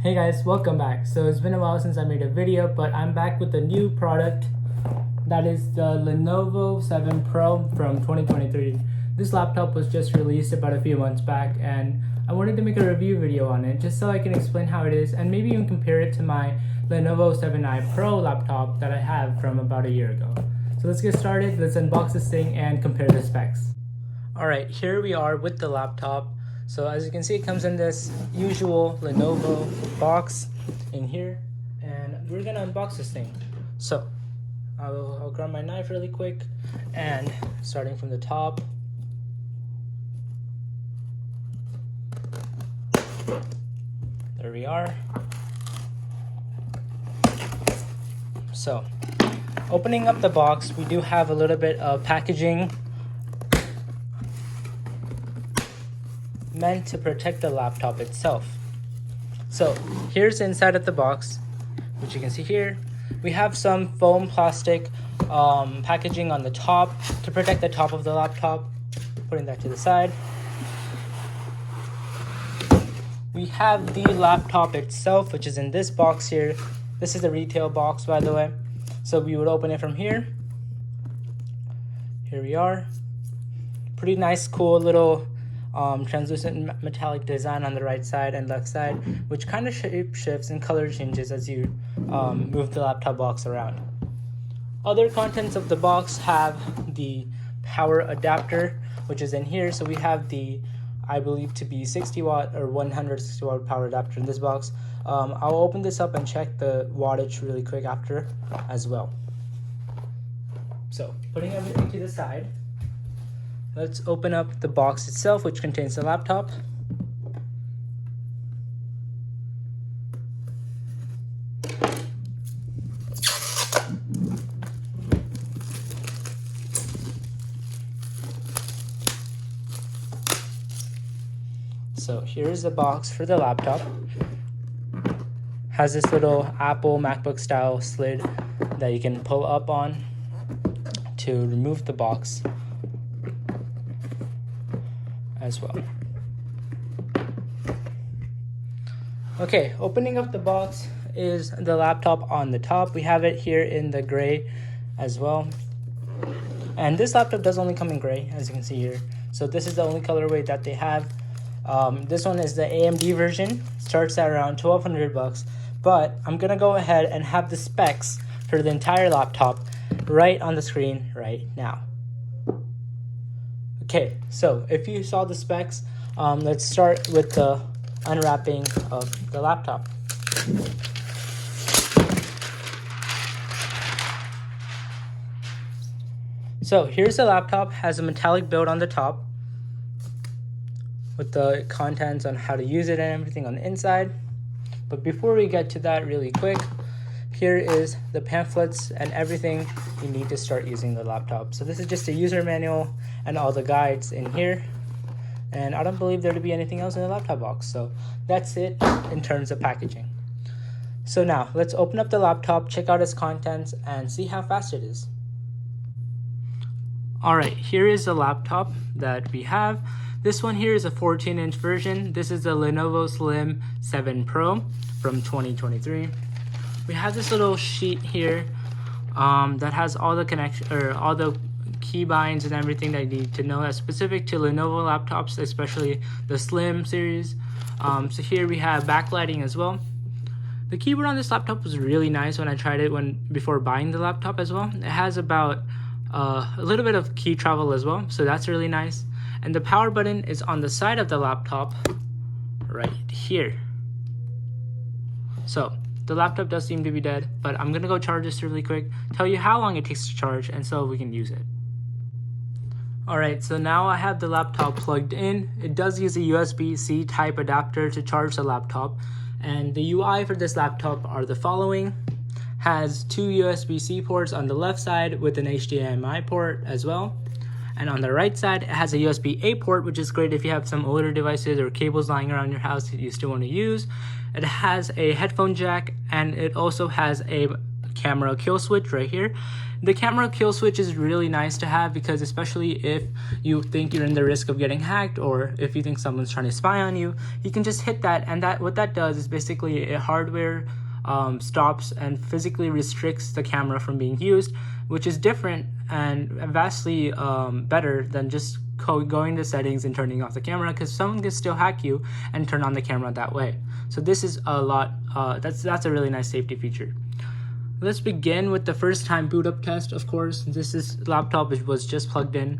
Hey guys, welcome back. So it's been a while since I made a video, but I'm back with a new product that is the Lenovo 7 Pro from 2023. This laptop was just released about a few months back and I wanted to make a review video on it just so I can explain how it is and maybe even compare it to my Lenovo 7i Pro laptop that I have from about a year ago. So let's get started, let's unbox this thing and compare the specs. Alright, here we are with the laptop. So as you can see, it comes in this usual Lenovo box in here, and we're gonna unbox this thing. So I'll grab my knife really quick, and starting from the top, there we are. So opening up the box, we do have a little bit of packaging meant to protect the laptop itself. So here's the inside of the box, which you can see here. We have some foam plastic packaging on the top to protect the top of the laptop. Putting that to the side. We have the laptop itself, which is in this box here. This is the retail box, by the way. So we would open it from here. Here we are. Pretty nice, cool little translucent metallic design on the right side and left side, which kind of shape shifts and color changes as you move the laptop box around. Other contents of the box have the power adapter, which is in here. So we have the, I believe to be 60 watt or 160 watt power adapter in this box. I'll open this up and check the wattage really quick after as well. So putting everything to the side, let's open up the box itself, which contains the laptop. So here's the box for the laptop. Has this little Apple MacBook style slid that you can pull up on to remove the box as well. Okay, opening up the box is the laptop on the top. We have it here in the gray as well. And this laptop does only come in gray, as you can see here. So this is the only colorway that they have. This one is the AMD version. Starts at around $1,200, but I'm gonna go ahead and have the specs for the entire laptop right on the screen right now. Okay, so if you saw the specs, let's start with the unwrapping of the laptop. So here's the laptop, has a metallic build on the top with the contents on how to use it and everything on the inside. But before we get to that really quick, here is the pamphlets and everything you need to start using the laptop. So this is just a user manual and all the guides in here. And I don't believe there to be anything else in the laptop box. So that's it in terms of packaging. So now let's open up the laptop, check out its contents, and see how fast it is. All right, here is the laptop that we have. This one here is a 14-inch version. This is the Lenovo Slim 7 Pro from 2023. We have this little sheet here that has all the all the key binds and everything that you need to know that's specific to Lenovo laptops, especially the Slim series. So here we have backlighting as well. The keyboard on this laptop was really nice when I tried it before buying the laptop as well. It has about a little bit of key travel as well, so that's really nice. And the power button is on the side of the laptop right here. So the laptop does seem to be dead, but I'm gonna go charge this really quick, tell you how long it takes to charge, and so we can use it. Alright, so now I have the laptop plugged in. It does use a USB-C type adapter to charge the laptop, and the UI for this laptop are the following. Has two USB-C ports on the left side with an HDMI port as well. And on the right side, it has a USB-A port, which is great if you have some older devices or cables lying around your house that you still want to use. It has a headphone jack, and it also has a camera kill switch right here. The camera kill switch is really nice to have because especially if you think you're in the risk of getting hacked or if you think someone's trying to spy on you, you can just hit that, and what that does is basically a hardware stops and physically restricts the camera from being used, which is different and vastly better than just going to settings and turning off the camera, because someone can still hack you and turn on the camera that way. So this is a lot, that's a really nice safety feature. Let's begin with the first time boot up test. Of course, this laptop was just plugged in,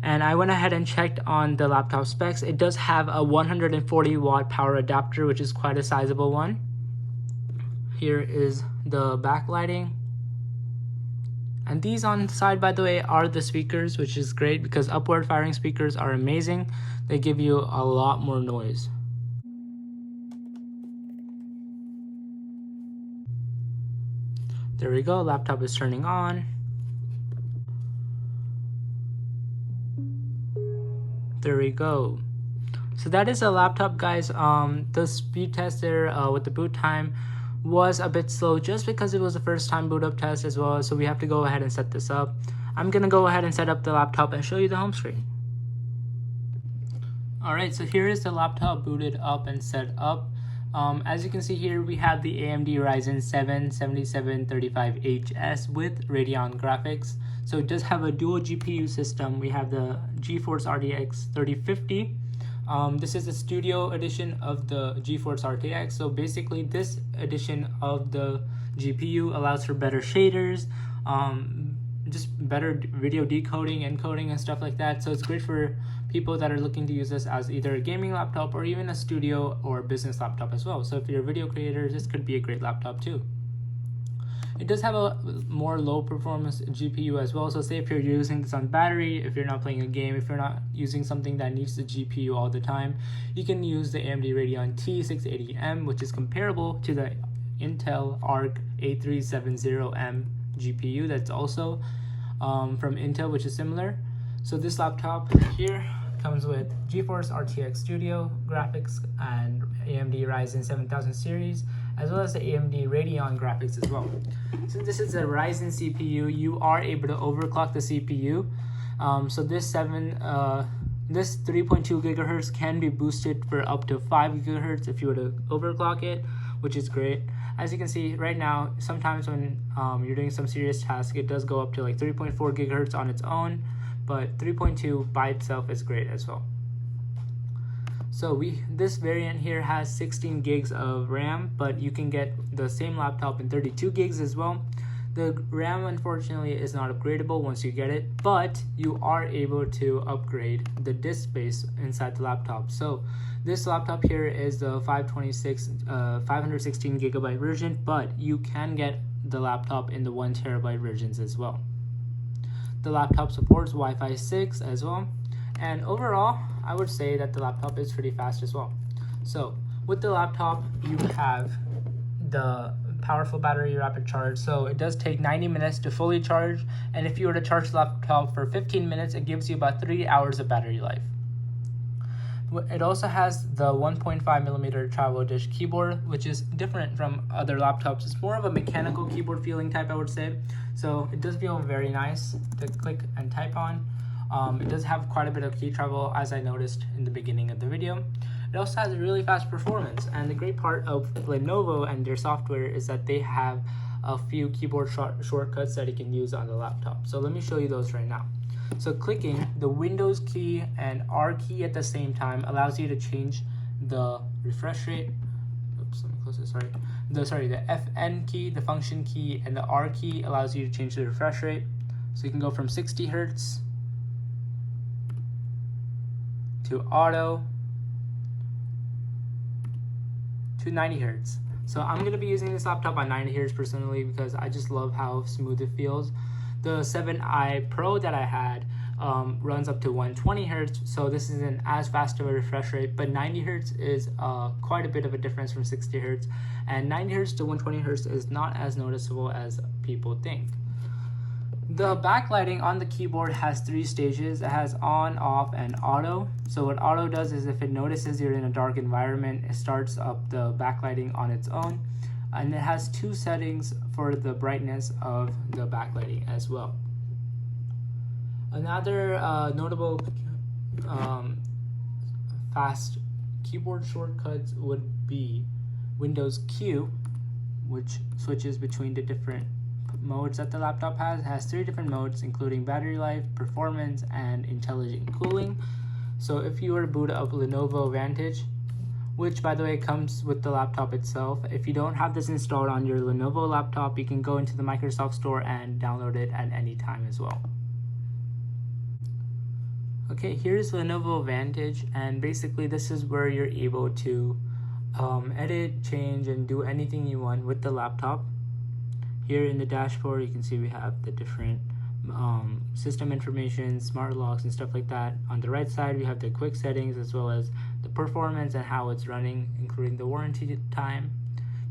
and I went ahead and checked on the laptop specs. It does have a 140 watt power adapter, which is quite a sizable one. Here is the backlighting. And these on the side, by the way, are the speakers, which is great because upward firing speakers are amazing. They give you a lot more noise. There we go, laptop is turning on. There we go. So that is a laptop, guys. The speed test there with the boot time was a bit slow just because it was the first time boot up test as well, so we have to go ahead and set this up. I'm gonna go ahead and set up the laptop and show you the home screen. Alright, so here is the laptop booted up and set up. As you can see here, we have the AMD Ryzen 7 7735HS with Radeon graphics. So it does have a dual GPU system. We have the GeForce RTX 3050. This is a studio edition of the GeForce RTX. So basically this edition of the GPU allows for better shaders, just better video decoding, encoding, and stuff like that. So it's great for people that are looking to use this as either a gaming laptop or even a studio or business laptop as well. So if you're a video creator, this could be a great laptop too. It does have a more low performance GPU as well. So say if you're using this on battery, if you're not playing a game, if you're not using something that needs the GPU all the time, you can use the AMD Radeon T680M, which is comparable to the Intel Arc A370M GPU that's also from Intel, which is similar. So this laptop here comes with GeForce RTX Studio graphics and AMD Ryzen 7000 series, as well as the AMD Radeon graphics as well. Since this is a Ryzen CPU, you are able to overclock the CPU. So this 3.2 gigahertz can be boosted for up to 5 gigahertz if you were to overclock it, which is great. As you can see right now, sometimes when you're doing some serious task, it does go up to like 3.4 gigahertz on its own, but 3.2 by itself is great as well. So this variant here has 16 gigs of RAM, but you can get the same laptop in 32 gigs as well. The RAM unfortunately is not upgradable once you get it, but you are able to upgrade the disk space inside the laptop. So this laptop here is the 516 gigabyte version, but you can get the laptop in the 1 terabyte versions as well. The laptop supports Wi-Fi 6 as well, and overall I would say that the laptop is pretty fast as well. So with the laptop, you have the powerful battery rapid charge. So it does take 90 minutes to fully charge, and if you were to charge the laptop for 15 minutes, it gives you about 3 hours of battery life. It also has the 1.5 millimeter travel dish keyboard, which is different from other laptops. It's more of a mechanical keyboard feeling type, I would say. So it does feel very nice to click and type on. It does have quite a bit of key travel, as I noticed in the beginning of the video. It also has really fast performance, and the great part of Lenovo and their software is that they have a few keyboard shortcuts that you can use on the laptop. So let me show you those right now. So clicking the Windows key and R key at the same time allows you to change the refresh rate. Oops, let me close this. The FN key, the function key, and the R key allows you to change the refresh rate. So you can go from 60 Hertz to auto to 90 Hertz. So I'm going to be using this laptop on 90 Hertz personally because I just love how smooth it feels. The 7i Pro that I had runs up to 120 Hertz, so this isn't as fast of a refresh rate, but 90 Hertz is quite a bit of a difference from 60 Hertz, and 90 Hertz to 120 Hertz is not as noticeable as people think. The backlighting on the keyboard has 3 stages. It has on, off, and auto. So what auto does is if it notices you're in a dark environment, it starts up the backlighting on its own. and it has 2 settings for the brightness of the backlighting as well. Another notable fast keyboard shortcuts would be Windows Q, which switches between the different modes that the laptop has. It has 3 different modes, including battery life, performance, and intelligent cooling. So if you were to boot up Lenovo Vantage, which by the way comes with the laptop itself, if you don't have this installed on your Lenovo laptop, you can go into the Microsoft Store and download it at any time as well. Okay, here's Lenovo Vantage, and basically this is where you're able to edit, change, and do anything you want with the laptop. Here in the dashboard, you can see we have the different system information, smart locks, and stuff like that. On the right side, we have the quick settings as well as the performance and how it's running, including the warranty time.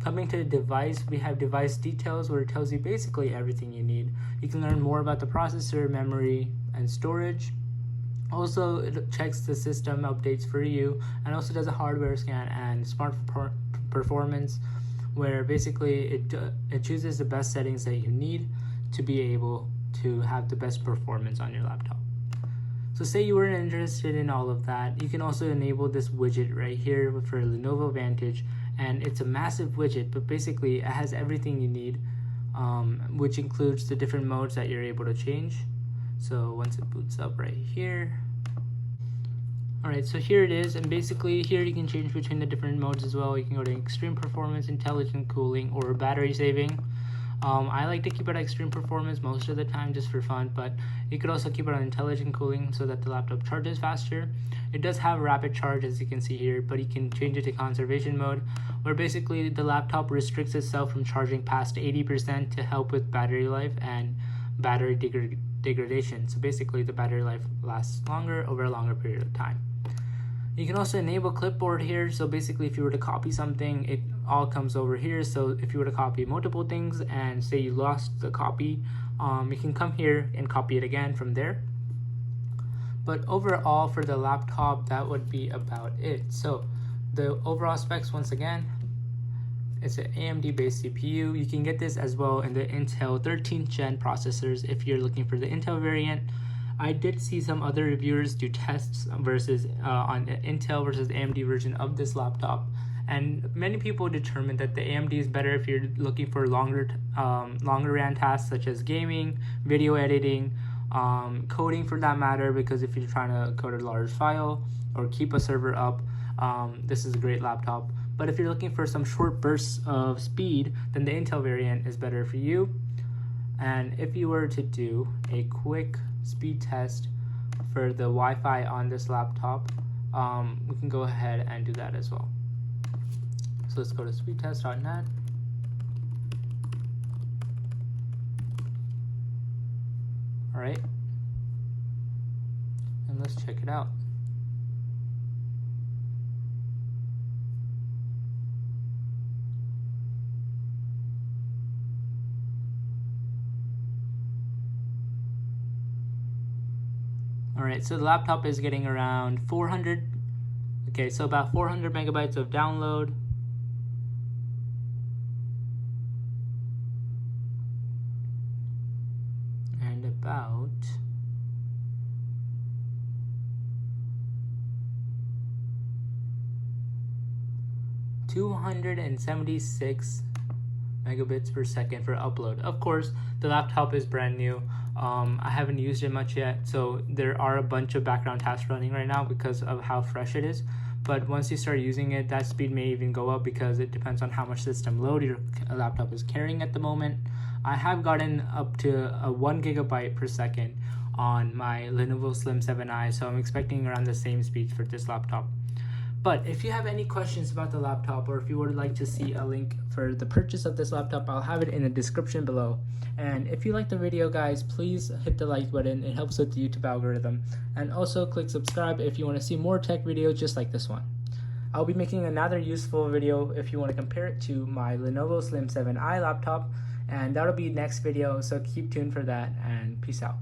Coming to the device, we have device details where it tells you basically everything you need. You can learn more about the processor, memory, and storage. Also, it checks the system updates for you and also does a hardware scan and smart performance, where basically it chooses the best settings that you need to be able to have the best performance on your laptop. So say you weren't interested in all of that, you can also enable this widget right here for Lenovo Vantage, and it's a massive widget, but basically it has everything you need, which includes the different modes that you're able to change. So once it boots up right here. Alright, so here it is, and basically here you can change between the different modes as well. You can go to extreme performance, intelligent cooling, or battery saving. I like to keep it at extreme performance most of the time just for fun, but you could also keep it on intelligent cooling so that the laptop charges faster. It does have rapid charge, as you can see here, but you can change it to conservation mode, where basically the laptop restricts itself from charging past 80% to help with battery life and battery degradation. So basically the battery life lasts longer over a longer period of time. You can also enable clipboard here, so basically if you were to copy something, it all comes over here. So if you were to copy multiple things and say you lost the copy, you can come here and copy it again from there. But overall for the laptop, that would be about it. So the overall specs, once again, it's an AMD based CPU. You can get this as well in the Intel 13th gen processors if you're looking for the Intel variant. I did see some other reviewers do tests versus on the Intel versus AMD version of this laptop, and many people determined that the AMD is better if you're looking for longer ran tasks such as gaming, video editing, coding for that matter, because if you're trying to code a large file or keep a server up, this is a great laptop. But if you're looking for some short bursts of speed, then the Intel variant is better for you. And if you were to do a quick speed test for the Wi-Fi on this laptop, we can go ahead and do that as well. So let's go to speedtest.net. All right, and let's check it out. Alright, so the laptop is getting around 400, okay, so about 400 megabytes of download. And about 276 megabits per second for upload. Of course, the laptop is brand new. I haven't used it much yet, so there are a bunch of background tasks running right now because of how fresh it is. But once you start using it, that speed may even go up because it depends on how much system load your laptop is carrying at the moment. I have gotten up to a 1 gigabyte per second on my Lenovo Slim 7i, so I'm expecting around the same speed for this laptop. But if you have any questions about the laptop, or if you would like to see a link for the purchase of this laptop, I'll have it in the description below. And if you like the video, guys, please hit the like button. It helps with the YouTube algorithm. And also click subscribe if you want to see more tech videos just like this one. I'll be making another useful video if you want to compare it to my Lenovo Slim 7i laptop, and that'll be next video, so keep tuned for that, and peace out.